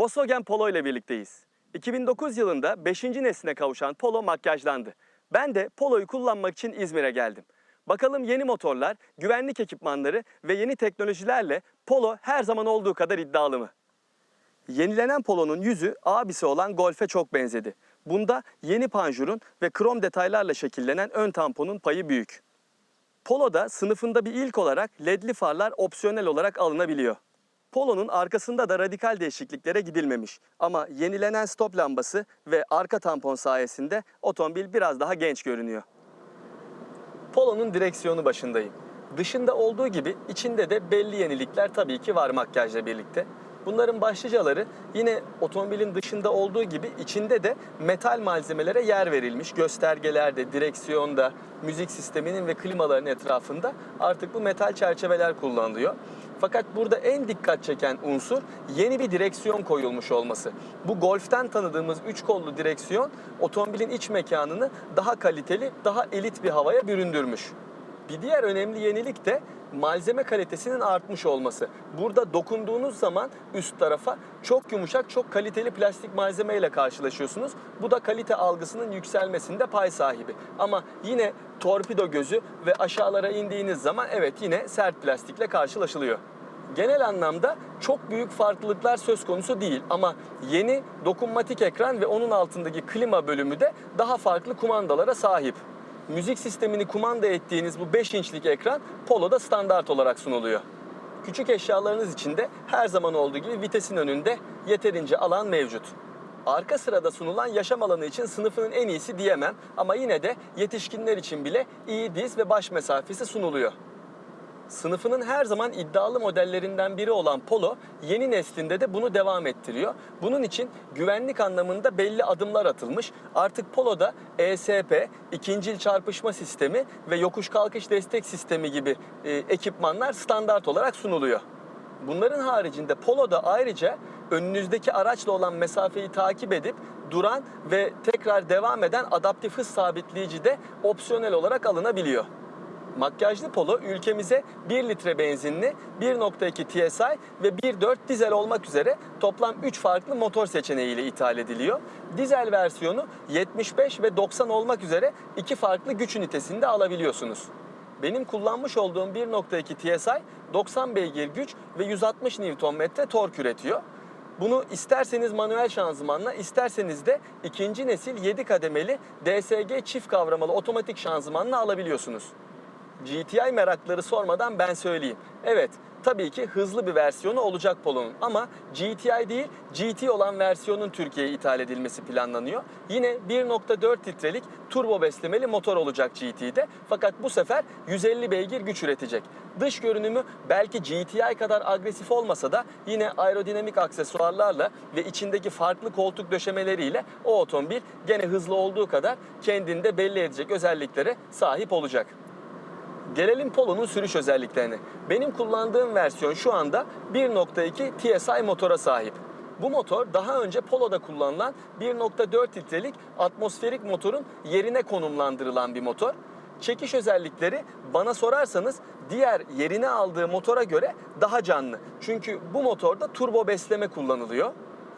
Volkswagen Polo ile birlikteyiz. 2009 yılında 5. nesline kavuşan Polo makyajlandı. Ben de Polo'yu kullanmak için İzmir'e geldim. Bakalım yeni motorlar, güvenlik ekipmanları ve yeni teknolojilerle Polo her zaman olduğu kadar iddialı mı? Yenilenen Polo'nun yüzü abisi olan Golf'e çok benzedi. Bunda yeni panjurun ve krom detaylarla şekillenen ön tamponun payı büyük. Polo'da sınıfında bir ilk olarak ledli farlar opsiyonel olarak alınabiliyor. Polo'nun arkasında da radikal değişikliklere gidilmemiş. Ama yenilenen stop lambası ve arka tampon sayesinde otomobil biraz daha genç görünüyor. Polo'nun direksiyonu başındayım. Dışında olduğu gibi içinde de belli yenilikler tabii ki var makyajla birlikte. Bunların başlıcaları yine otomobilin dışında olduğu gibi içinde de metal malzemelere yer verilmiş. Göstergelerde, direksiyonda, müzik sisteminin ve klimaların etrafında artık bu metal çerçeveler kullanılıyor. Fakat burada en dikkat çeken unsur yeni bir direksiyon koyulmuş olması. Bu Golf'ten tanıdığımız 3 kollu direksiyon otomobilin iç mekanını daha kaliteli, daha elit bir havaya büründürmüş. Bir diğer önemli yenilik de malzeme kalitesinin artmış olması. Burada dokunduğunuz zaman üst tarafa çok yumuşak, çok kaliteli plastik malzeme ile karşılaşıyorsunuz. Bu da kalite algısının yükselmesinde pay sahibi. Ama yine torpido gözü ve aşağılara indiğiniz zaman evet yine sert plastikle karşılaşılıyor. Genel anlamda çok büyük farklılıklar söz konusu değil ama yeni dokunmatik ekran ve onun altındaki klima bölümü de daha farklı kumandalara sahip. Müzik sistemini kumanda ettiğiniz bu 5 inçlik ekran Polo'da standart olarak sunuluyor. Küçük eşyalarınız için de her zaman olduğu gibi vitesin önünde yeterince alan mevcut. Arka sırada sunulan yaşam alanı için sınıfının en iyisi diyemem ama yine de yetişkinler için bile iyi diz ve baş mesafesi sunuluyor. Sınıfının her zaman iddialı modellerinden biri olan Polo, yeni neslinde de bunu devam ettiriyor. Bunun için güvenlik anlamında belli adımlar atılmış. Artık Polo'da ESP, ikincil çarpışma sistemi ve yokuş kalkış destek sistemi gibi ekipmanlar standart olarak sunuluyor. Bunların haricinde Polo'da ayrıca önünüzdeki araçla olan mesafeyi takip edip duran ve tekrar devam eden adaptif hız sabitleyici de opsiyonel olarak alınabiliyor. Makyajlı Polo ülkemize 1 litre benzinli, 1.2 TSI ve 1.4 dizel olmak üzere toplam 3 farklı motor seçeneğiyle ithal ediliyor. Dizel versiyonu 75 ve 90 olmak üzere 2 farklı güç ünitesinde alabiliyorsunuz. Benim kullanmış olduğum 1.2 TSI 90 beygir güç ve 160 Nm tork üretiyor. Bunu isterseniz manuel şanzımanla, isterseniz de ikinci nesil 7 kademeli DSG çift kavramalı otomatik şanzımanla alabiliyorsunuz. GTI merakları sormadan ben söyleyeyim. Evet, tabii ki hızlı bir versiyonu olacak Polo'nun ama GTI değil, GT olan versiyonun Türkiye'ye ithal edilmesi planlanıyor. Yine 1.4 litrelik turbo beslemeli motor olacak GT'de fakat bu sefer 150 beygir güç üretecek. Dış görünümü belki GTI kadar agresif olmasa da yine aerodinamik aksesuarlarla ve içindeki farklı koltuk döşemeleriyle o otomobil gene hızlı olduğu kadar kendini de belli edecek özelliklere sahip olacak. Gelelim Polo'nun sürüş özelliklerine. Benim kullandığım versiyon şu anda 1.2 TSI motora sahip. Bu motor daha önce Polo'da kullanılan 1.4 litrelik atmosferik motorun yerine konumlandırılan bir motor. Çekiş özellikleri bana sorarsanız diğer yerine aldığı motora göre daha canlı. Çünkü bu motorda turbo besleme kullanılıyor.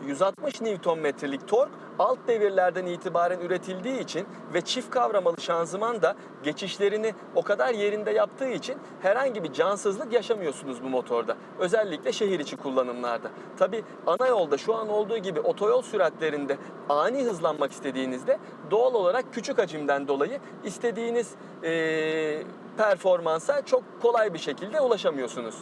160 Nm'lik tork alt devirlerden itibaren üretildiği için ve çift kavramalı şanzıman da geçişlerini o kadar yerinde yaptığı için herhangi bir cansızlık yaşamıyorsunuz bu motorda. Özellikle şehir içi kullanımlarda. Tabi ana yolda şu an olduğu gibi otoyol süratlerinde ani hızlanmak istediğinizde doğal olarak küçük hacimden dolayı istediğiniz performansa çok kolay bir şekilde ulaşamıyorsunuz.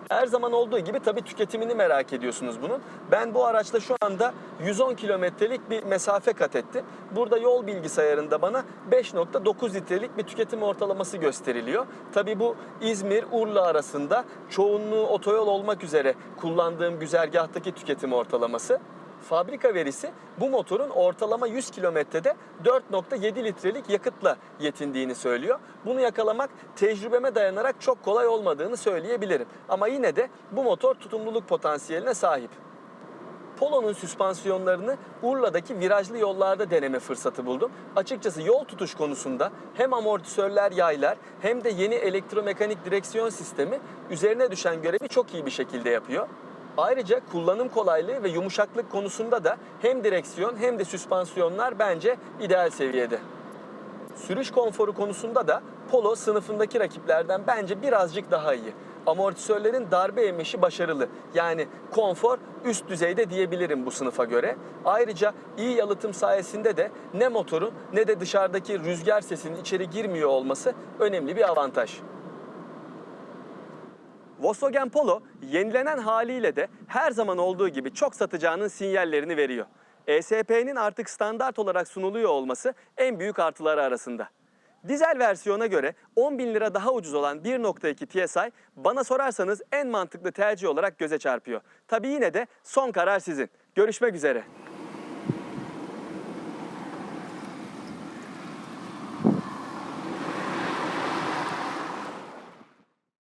Her zaman olduğu gibi tabii tüketimini merak ediyorsunuz bunun. Ben bu araçla şu anda 110 kilometrelik bir mesafe kat ettim. Burada yol bilgisayarında bana 5.9 litrelik bir tüketim ortalaması gösteriliyor. Tabii bu İzmir-Urla arasında çoğunluğu otoyol olmak üzere kullandığım güzergahtaki tüketim ortalaması. Fabrika verisi bu motorun ortalama 100 kilometrede 4.7 litrelik yakıtla yetindiğini söylüyor. Bunu yakalamak tecrübeme dayanarak çok kolay olmadığını söyleyebilirim. Ama yine de bu motor tutumluluk potansiyeline sahip. Polo'nun süspansiyonlarını Urla'daki virajlı yollarda deneme fırsatı buldum. Açıkçası yol tutuş konusunda hem amortisörler, yaylar hem de yeni elektromekanik direksiyon sistemi üzerine düşen görevi çok iyi bir şekilde yapıyor. Ayrıca kullanım kolaylığı ve yumuşaklık konusunda da hem direksiyon hem de süspansiyonlar bence ideal seviyede. Sürüş konforu konusunda da Polo sınıfındaki rakiplerden bence birazcık daha iyi. Amortisörlerin darbe emişi başarılı. Yani konfor üst düzeyde diyebilirim bu sınıfa göre. Ayrıca iyi yalıtım sayesinde de ne motorun ne de dışarıdaki rüzgar sesinin içeri girmiyor olması önemli bir avantaj. Volkswagen Polo yenilenen haliyle de her zaman olduğu gibi çok satacağının sinyallerini veriyor. ESP'nin artık standart olarak sunuluyor olması en büyük artıları arasında. Dizel versiyona göre 10 bin lira daha ucuz olan 1.2 TSI bana sorarsanız en mantıklı tercih olarak göze çarpıyor. Tabii yine de son karar sizin. Görüşmek üzere.